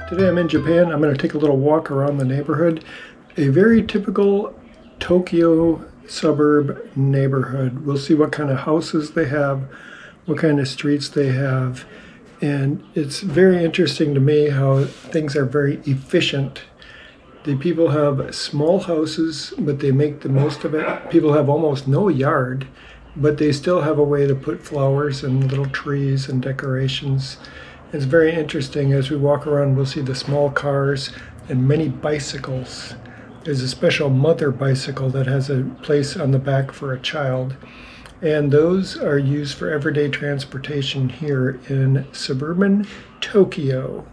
Today I'm in Japan. I'm going to take a little walk around the neighborhood. A very typical Tokyo suburb neighborhood. We'll see what kind of houses they have, what kind of streets they have, and it's very interesting to me how things are very efficient. The people have small houses, but they make the most of it. People have almost no yard, but they still have a way to put flowers and little trees and decorations. It's very interesting. As we walk around, we'll see the small cars and many bicycles. There's a special mother bicycle that has a place on the back for a child. And those are used for everyday transportation here in suburban Tokyo.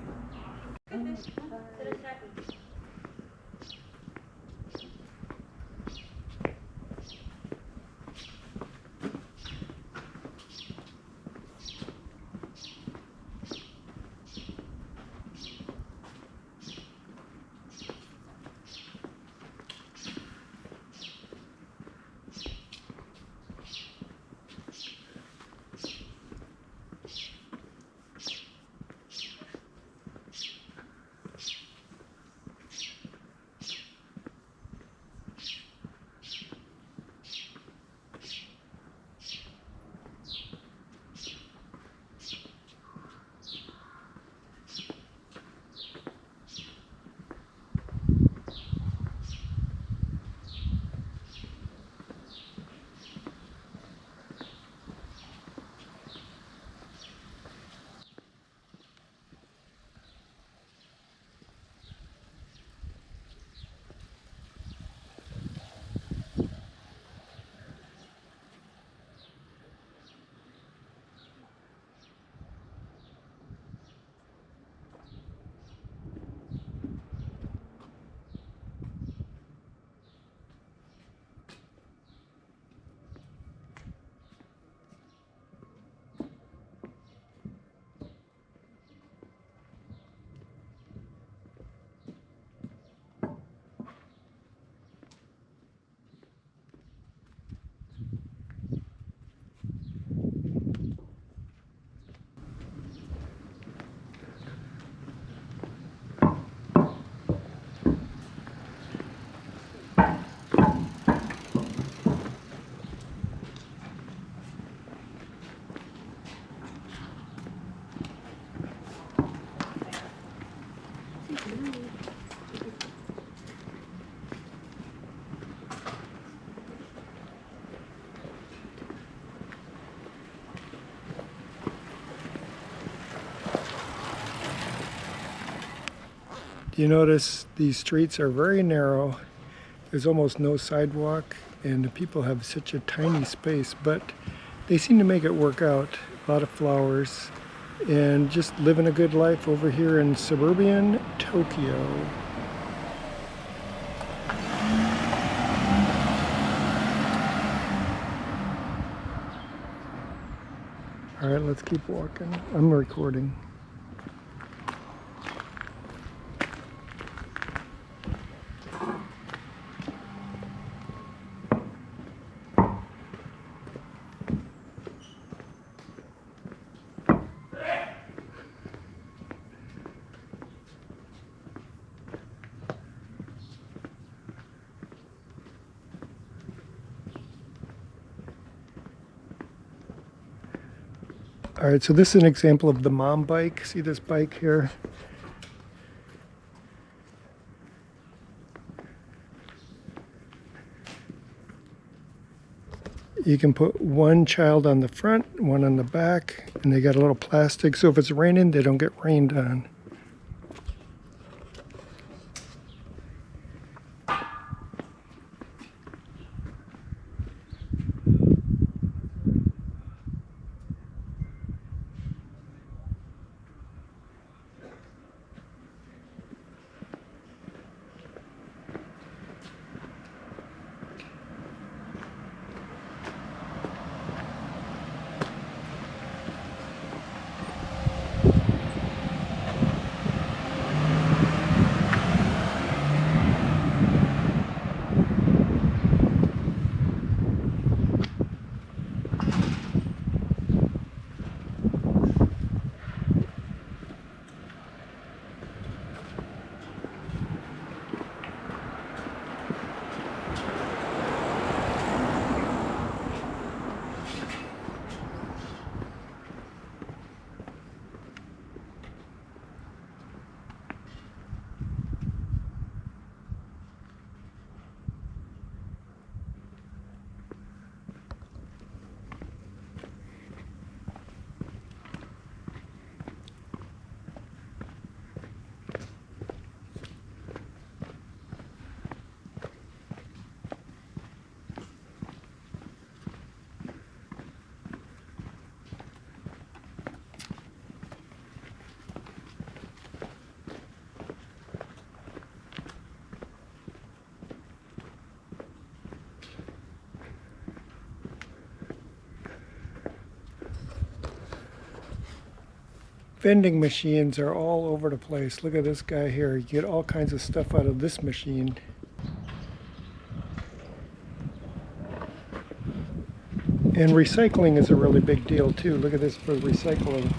You notice these streets are very narrow. There's almost no sidewalk, and the people have such a tiny space, but they seem to make it work out. A lot of flowers, and just living a good life over here in suburban Tokyo. All right, let's keep walking. I'm recording. All right, so this is an example of the mom bike. See this bike here? You can put one child on the front, one on the back, and they got a little plastic, so if it's raining, they don't get rained on. Vending machines are all over the place. Look at this guy here. You get all kinds of stuff out of this machine. And recycling is a really big deal too. Look at this for recycling.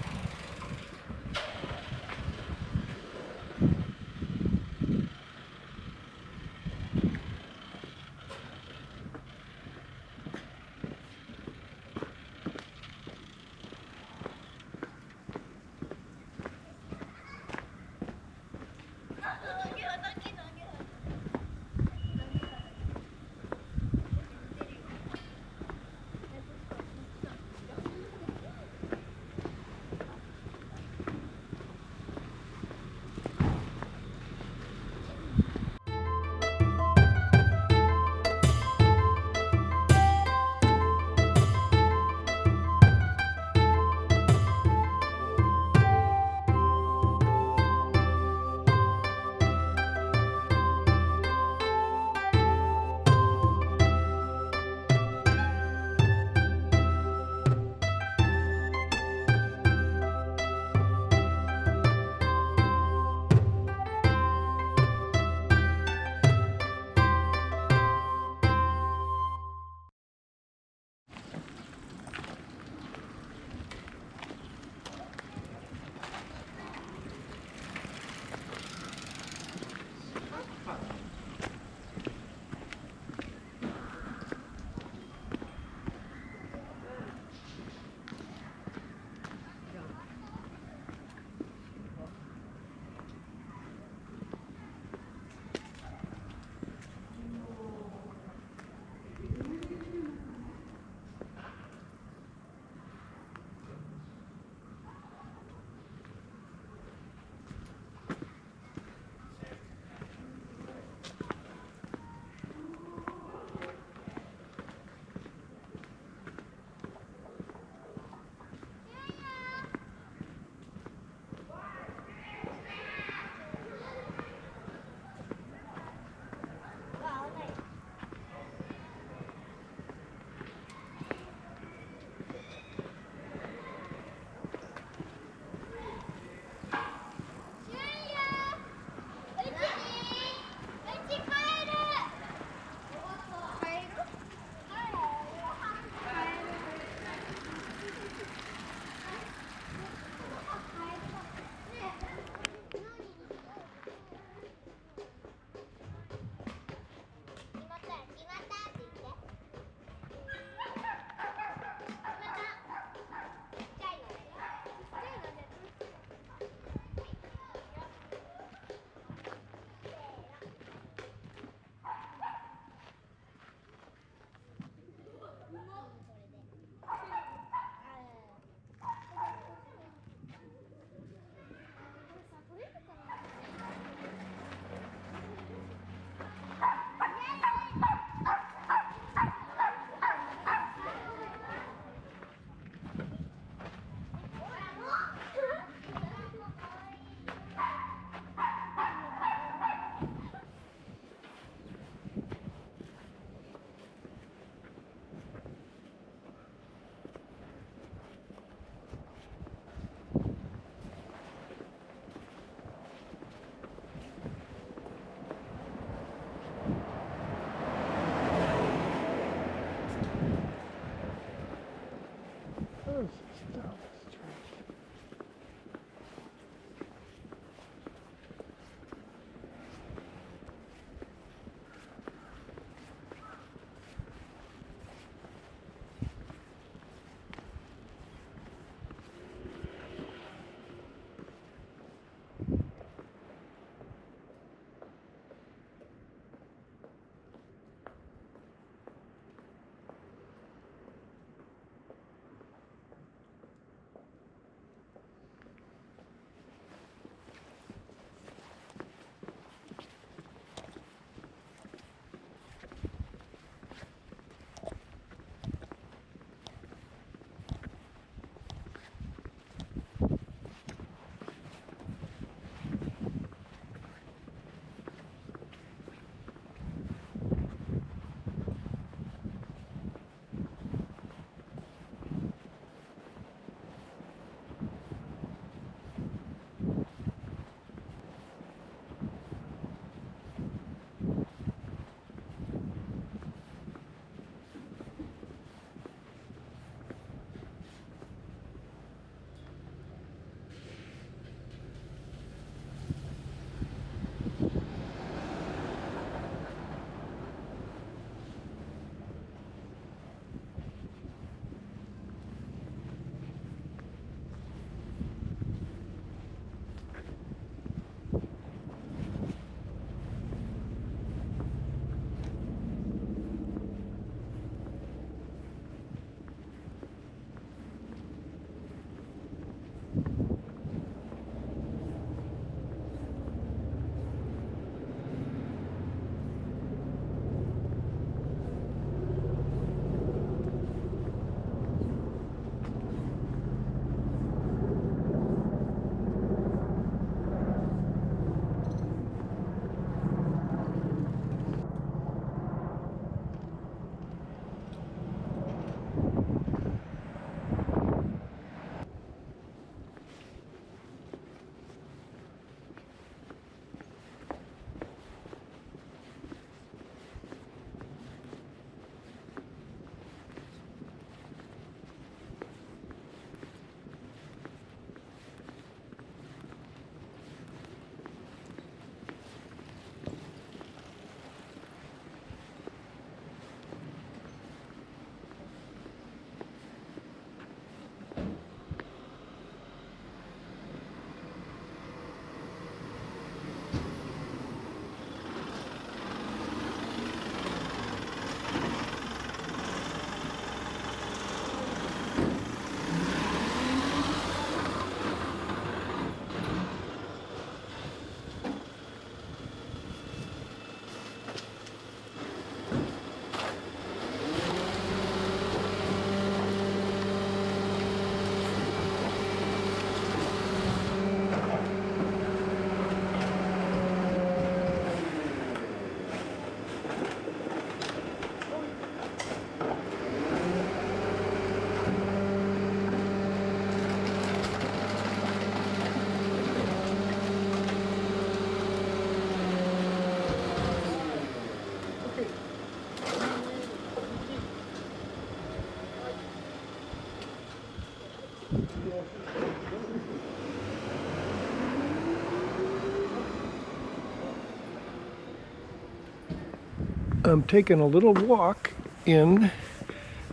I'm taking a little walk in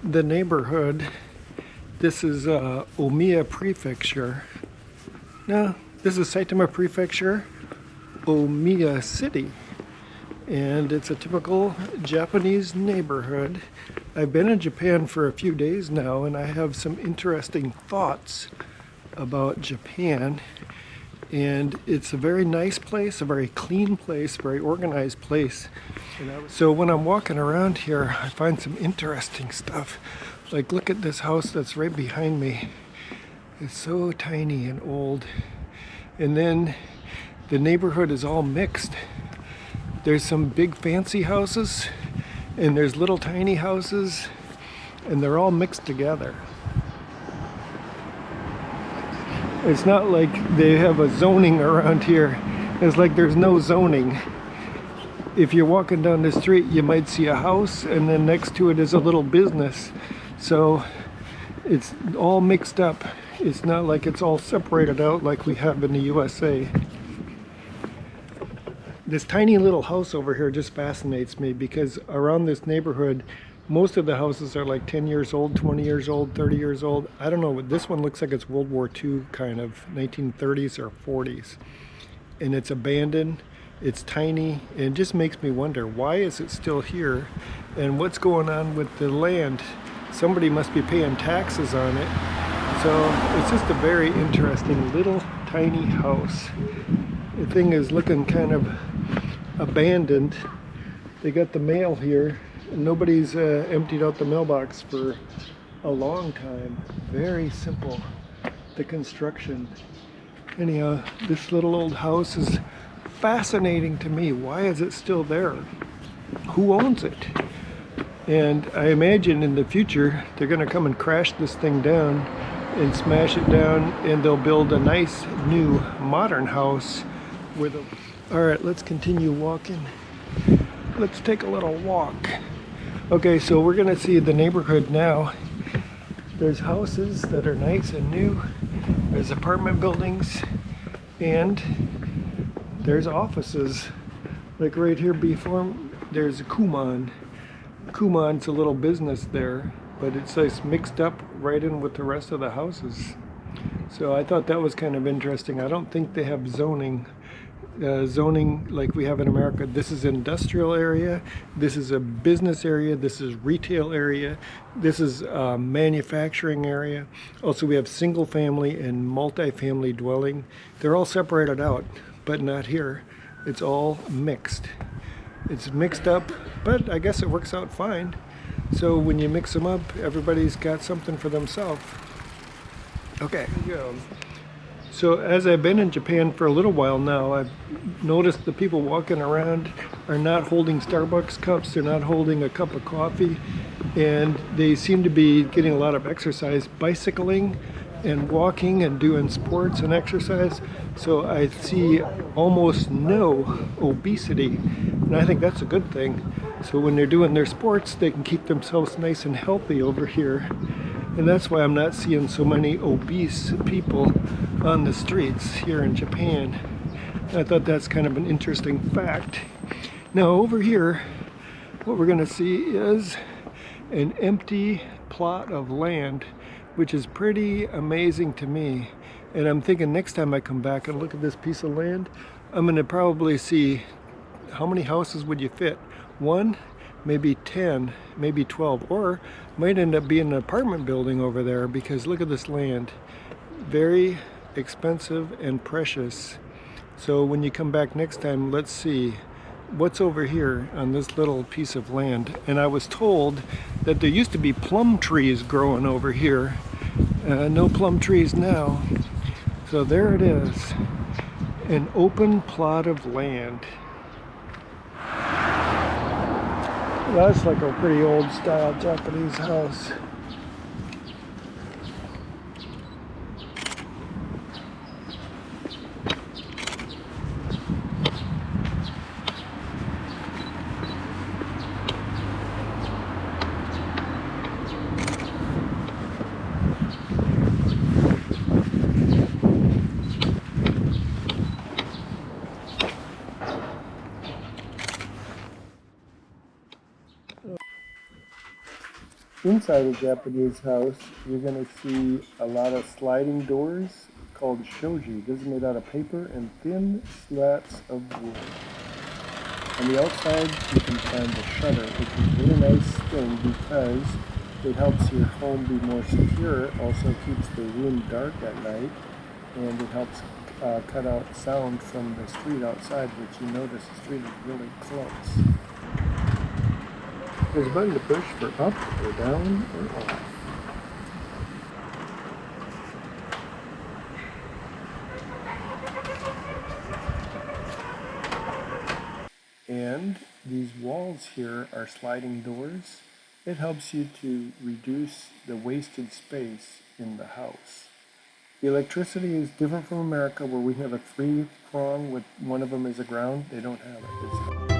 the neighborhood. This is Omiya Prefecture. No, this is Saitama Prefecture, Omiya City. And it's a typical Japanese neighborhood. I've been in Japan for a few days now, and I have some interesting thoughts about Japan. And it's a very nice place, a very clean place, very organized place. So when I'm walking around here, I find some interesting stuff. Like, look at this house that's right behind me. It's so tiny and old. And then the neighborhood is all mixed. There's some big fancy houses, and there's little tiny houses, and they're all mixed together. It's not like they have a zoning around here. It's like there's no zoning. If you're walking down the street, you might see a house, and then next to it is a little business. So it's all mixed up. It's not like it's all separated out like we have in the USA. This tiny little house over here just fascinates me because around this neighborhood, most of the houses are like 10 years old, 20 years old, 30 years old. I don't know, but this one looks like it's World War II kind of, 1930s or 40s. And it's abandoned, it's tiny, and it just makes me wonder, why is it still here? And what's going on with the land? Somebody must be paying taxes on it. So it's just a very interesting little tiny house. The thing is looking kind of abandoned. They got the mail here. Nobody's emptied out the mailbox for a long time. Very simple, the construction. Anyhow, this little old house is fascinating to me. Why is it still there? Who owns it? And I imagine in the future they're going to come and crash this thing down and smash it down, and they'll build a nice new modern house with a... All right, let's continue walking. Let's take a little walk. Okay, so we're gonna see the neighborhood now. There's houses that are nice and new. There's apartment buildings, and there's offices. Like right here before, there's a Kumon. Kumon's a little business there, but it's like mixed up right in with the rest of the houses. So I thought that was kind of interesting. I don't think they have zoning like we have in America. This is industrial area, this is a business area, this is retail area, this is a manufacturing area. Also we have single family and multi-family dwelling. They're all separated out, but not here. It's all mixed. It's mixed up, but I guess it works out fine. So when you mix them up, everybody's got something for themselves. Okay. So as I've been in Japan for a little while now, I've noticed the people walking around are not holding Starbucks cups, they're not holding a cup of coffee, and they seem to be getting a lot of exercise, bicycling and walking and doing sports and exercise. So I see almost no obesity, and I think that's a good thing. So when they're doing their sports, they can keep themselves nice and healthy over here. And that's why I'm not seeing so many obese people on the streets here in Japan. I thought that's kind of an interesting fact. Now over here, what we're going to see is an empty plot of land, which is pretty amazing to me. And I'm thinking next time I come back and look at this piece of land, I'm going to probably see how many houses would you fit? 1, maybe 10, maybe 12, or might end up being an apartment building over there, because look at this land. Very expensive and precious. So when you come back next time, let's see what's over here on this little piece of land. And I was told that there used to be plum trees growing over here. No plum trees now. So there it is, an open plot of land. That's like a pretty old style Japanese house. Inside a Japanese house, you're going to see a lot of sliding doors called shoji. This is made out of paper and thin slats of wood. On the outside, you can find the shutter, which is a really nice thing because it helps your home be more secure. It also keeps the room dark at night, and it helps cut out sound from the street outside, which you notice the street is really close. There's a button to push for up or down or off. And these walls here are sliding doors. It helps you to reduce the wasted space in the house. The electricity is different from America, where we have a 3-prong with one of them is a ground. They don't have it.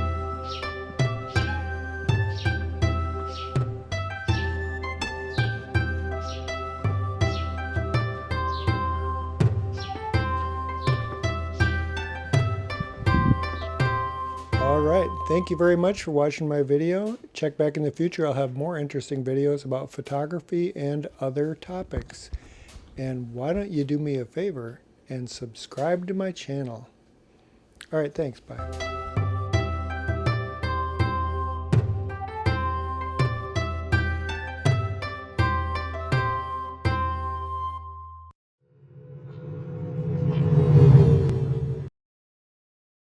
All right, thank you very much for watching my video. Check back in the future. I'll have more interesting videos about photography and other topics. And why don't you do me a favor and subscribe to my channel. All right, thanks. Bye.